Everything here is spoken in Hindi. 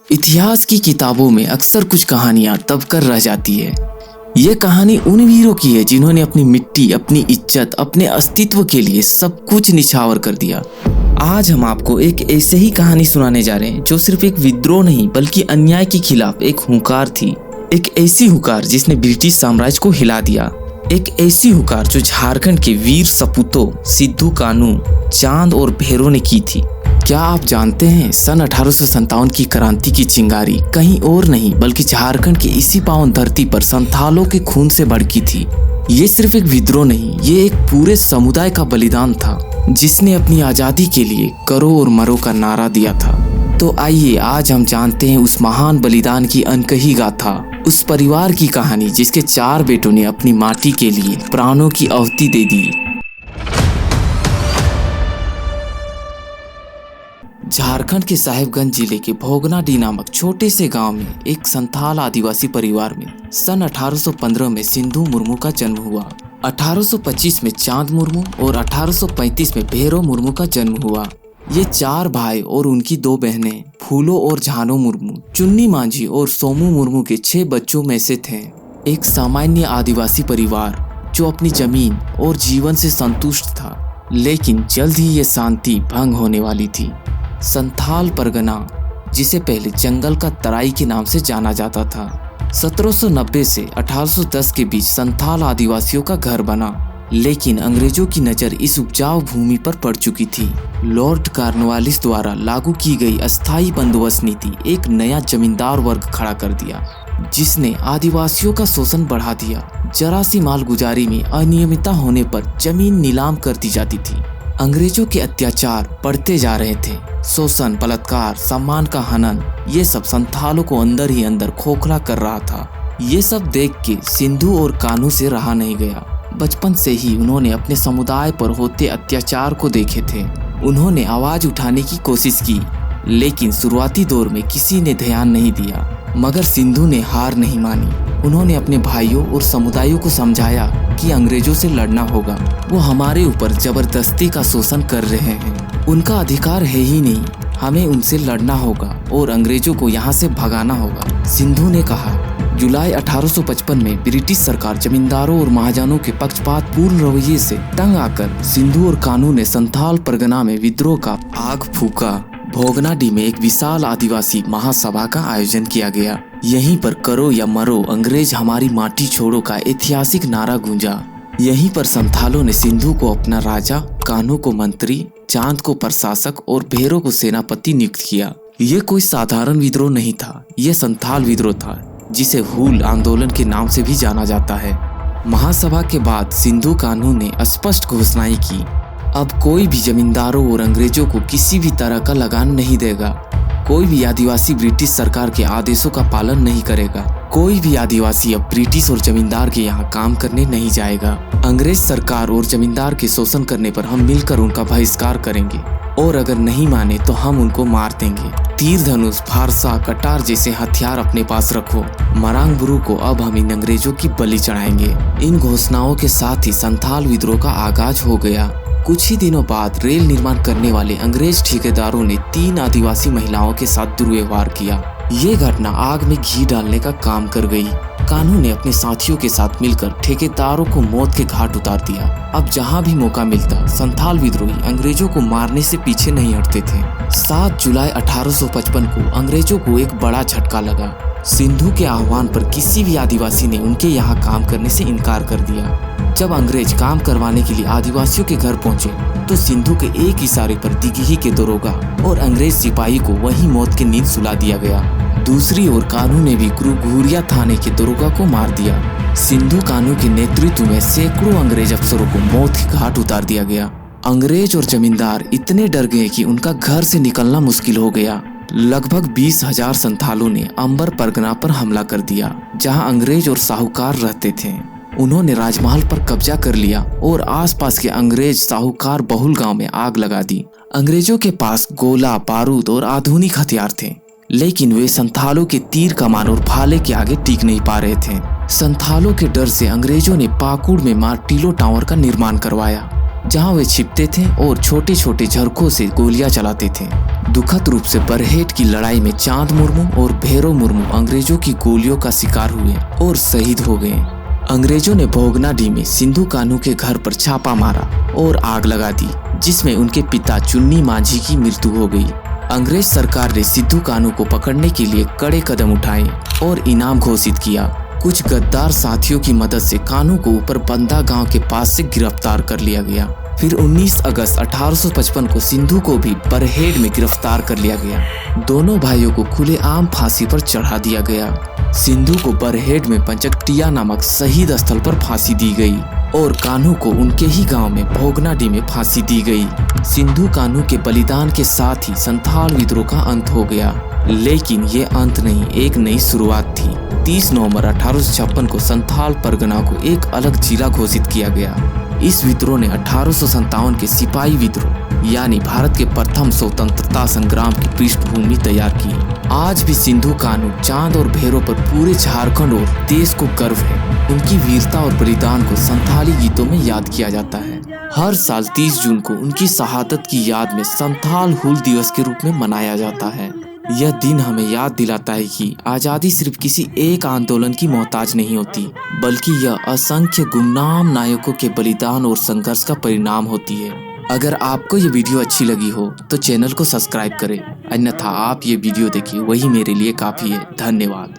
इतिहास की किताबों में अक्सर कुछ कहानियां दब कर रह जाती है। ये कहानी उन वीरों की है जिन्होंने अपनी मिट्टी, अपनी इज्जत, अपने अस्तित्व के लिए सब कुछ निछावर कर दिया। आज हम आपको एक ऐसे ही कहानी सुनाने जा रहे हैं जो सिर्फ एक विद्रोह नहीं बल्कि अन्याय के खिलाफ एक हुंकार थी। एक ऐसी हुंकार जिसने ब्रिटिश साम्राज्य को हिला दिया। एक ऐसी हुंकार जो झारखंड के वीर सपूतों सिद्धू कान्हू, चांद और भैरों ने की थी। क्या आप जानते हैं सन 1857 की क्रांति की चिंगारी कहीं और नहीं बल्कि झारखंड की इसी पावन धरती पर संथालों के खून से भड़की थी। ये सिर्फ एक विद्रोह नहीं, ये एक पूरे समुदाय का बलिदान था जिसने अपनी आजादी के लिए करो और मरो का नारा दिया था। तो आइए आज हम जानते हैं उस महान बलिदान की अनकही गाथा, उस परिवार की कहानी जिसके 4 बेटों ने अपनी माटी के लिए प्राणों की आहुति दे दी। झारखंड के साहिबगंज जिले के भोगनाडीह नामक छोटे से गांव में एक संथाल आदिवासी परिवार में सन 1815 में सिंधु मुर्मू का जन्म हुआ। 1825 में चांद मुर्मू और 1835 में भैरव मुर्मू का जन्म हुआ। ये 4 भाई और उनकी 2 बहनें फूलो और झानो मुर्मू, चुन्नी मांझी और सोमू मुर्मू के 6 बच्चों में से थे। एक सामान्य आदिवासी परिवार जो अपनी जमीन और जीवन से संतुष्ट था, लेकिन जल्द ही ये शांति भंग होने वाली थी। संथाल परगना, जिसे पहले जंगल का तराई के नाम से जाना जाता था, 1790 से 1810 के बीच संथाल आदिवासियों का घर बना। लेकिन अंग्रेजों की नज़र इस उपजाऊ भूमि पर पड़ चुकी थी। लॉर्ड कॉर्नवालिस द्वारा लागू की गई अस्थायी बंदोबस्त नीति एक नया जमींदार वर्ग खड़ा कर दिया जिसने आदिवासियों का शोषण बढ़ा दिया। जरा सी मालगुजारी में अनियमितता होने पर जमीन नीलाम कर दी जाती थी। अंग्रेजों के अत्याचार बढ़ते जा रहे थे। शोषण, बलात्कार, सम्मान का हनन, ये सब संथालों को अंदर ही अंदर खोखला कर रहा था। ये सब देख के सिंधु और कान्हू से रहा नहीं गया। बचपन से ही उन्होंने अपने समुदाय पर होते अत्याचार को देखे थे। उन्होंने आवाज उठाने की कोशिश की, लेकिन शुरुआती दौर में किसी ने ध्यान नहीं दिया। मगर सिंधु ने हार नहीं मानी। उन्होंने अपने भाइयों और समुदायों को समझाया कि अंग्रेजों से लड़ना होगा। वो हमारे ऊपर जबरदस्ती का शोषण कर रहे हैं, उनका अधिकार है ही नहीं, हमें उनसे लड़ना होगा और अंग्रेजों को यहाँ से भगाना होगा, सिंधु ने कहा। जुलाई 1855 में ब्रिटिश सरकार जमींदारों और महाजनों के पक्षपात पूर्ण रवैये से तंग आकर सिंधु और कान्हू ने संथाल परगना में विद्रोह का आग फूका। भोगनाडीह में एक विशाल आदिवासी महासभा का आयोजन किया गया। यहीं पर करो या मरो, अंग्रेज हमारी माटी छोड़ो का ऐतिहासिक नारा गूंजा। यहीं पर संथालों ने सिंधु को अपना राजा, कान्हू को मंत्री, चांद को प्रशासक और भैरव को सेनापति नियुक्त किया। ये कोई साधारण विद्रोह नहीं था, ये संथाल विद्रोह था जिसे हूल आंदोलन के नाम से भी जाना जाता है। महासभा के बाद सिंधु कान्हू ने स्पष्ट घोषणाएं की, अब कोई भी जमींदारों और अंग्रेजों को किसी भी तरह का लगान नहीं देगा। कोई भी आदिवासी ब्रिटिश सरकार के आदेशों का पालन नहीं करेगा। कोई भी आदिवासी अब ब्रिटिश और जमींदार के यहाँ काम करने नहीं जाएगा। अंग्रेज सरकार और जमींदार के शोषण करने पर हम मिलकर उनका बहिष्कार करेंगे और अगर नहीं माने तो हम उनको मार देंगे। तीर धनुष, फारसा, कटार जैसे हथियार अपने पास रखो। मरांग बुरु को अब हम इन अंग्रेजों की बलि चढ़ाएंगे। इन घोषणाओं के साथ ही संथाल विद्रोह का आगाज हो गया। कुछ ही दिनों बाद रेल निर्माण करने वाले अंग्रेज ठेकेदारों ने 3 आदिवासी महिलाओं के साथ दुर्व्यवहार किया। ये घटना आग में घी डालने का काम कर गई। कान्हू ने अपने साथियों के साथ मिलकर ठेकेदारों को मौत के घाट उतार दिया। अब जहां भी मौका मिलता संथाल विद्रोही अंग्रेजों को मारने से पीछे नहीं हटते थे। 7 जुलाई 1855 को अंग्रेजों को एक बड़ा झटका लगा। सिंधु के आह्वान पर किसी भी आदिवासी ने उनके यहाँ काम करने से इनकार कर दिया। जब अंग्रेज काम करवाने के लिए आदिवासियों के घर पहुंचे तो सिंधु के एक इशारे पर दिघही के दरोगा और अंग्रेज सिपाही को वहीं मौत की नींद सुला दिया गया। दूसरी ओर कान्हू ने भी गुरुघुरिया थाने के दरोगा को मार दिया। सिंधु कान्हू के नेतृत्व में सैकड़ों अंग्रेज अफसरों को मौत के घाट उतार दिया गया। अंग्रेज और जमींदार इतने डर गए कि उनका घर से निकलना मुश्किल हो गया। लगभग 20,000 संथालों ने अंबर परगना पर हमला कर दिया, जहां अंग्रेज और साहूकार रहते थे। उन्होंने राजमहल पर कब्जा कर लिया और आसपास के अंग्रेज साहूकार बहुल गांव में आग लगा दी। अंग्रेजों के पास गोला, बारूद और आधुनिक हथियार थे, लेकिन वे संथालों के तीर कमान और भाले के आगे टिक नहीं पा रहे थे। संथालों के डर से अंग्रेजों ने पाकुड़ में मार्टिलो टावर का निर्माण करवाया। जहां वे छिपते थे और छोटे छोटे झरोखों से गोलियां चलाते थे। दुखद रूप से बरहेट की लड़ाई में चांद मुर्मू और भैरव मुर्मू अंग्रेजों की गोलियों का शिकार हुए और शहीद हो गए। अंग्रेजों ने भोगनाडीह में सिंधु कान्हू के घर पर छापा मारा और आग लगा दी, जिसमें उनके पिता चुन्नी माझी की मृत्यु हो गई। अंग्रेज सरकार ने सिंधु कान्हू को पकड़ने के लिए कड़े कदम उठाए और इनाम घोषित किया। कुछ गद्दार साथियों की मदद से कान्हू को ऊपर बंदा गांव के पास से गिरफ्तार कर लिया गया। फिर 19 अगस्त 1855 को सिंधु को भी बरहेट में गिरफ्तार कर लिया गया। दोनों भाइयों को खुलेआम फांसी पर चढ़ा दिया गया। सिंधु को बरहेट में पंचकटिया नामक शहीद स्थल पर फांसी दी गई और कान्हू को उनके ही गांव में भोगनाडीह में फांसी दी गई। सिंधु कान्हू के बलिदान के साथ ही संथाल विद्रोह का अंत हो गया, लेकिन ये अंत नहीं, एक नई शुरुआत थी। 30 नवंबर 1856 को संथाल परगना को एक अलग जिला घोषित किया गया। इस विद्रोह ने 1857 के सिपाही विद्रोह यानी भारत के प्रथम स्वतंत्रता संग्राम की पृष्ठभूमि तैयार की। आज भी सिंधु कान्हू, चांद और भैरव पर पूरे झारखंड और देश को गर्व है। उनकी वीरता और बलिदान को संथाली गीतों में याद किया जाता है। हर साल 30 जून को उनकी शहादत की याद में संथाल हुल दिवस के रूप में मनाया जाता है। यह दिन हमें याद दिलाता है कि आजादी सिर्फ किसी एक आंदोलन की मोहताज नहीं होती, बल्कि यह असंख्य गुमनाम नायकों के बलिदान और संघर्ष का परिणाम होती है। अगर आपको ये वीडियो अच्छी लगी हो तो चैनल को सब्सक्राइब करें, अन्यथा आप ये वीडियो देखिए, वही मेरे लिए काफी है। धन्यवाद।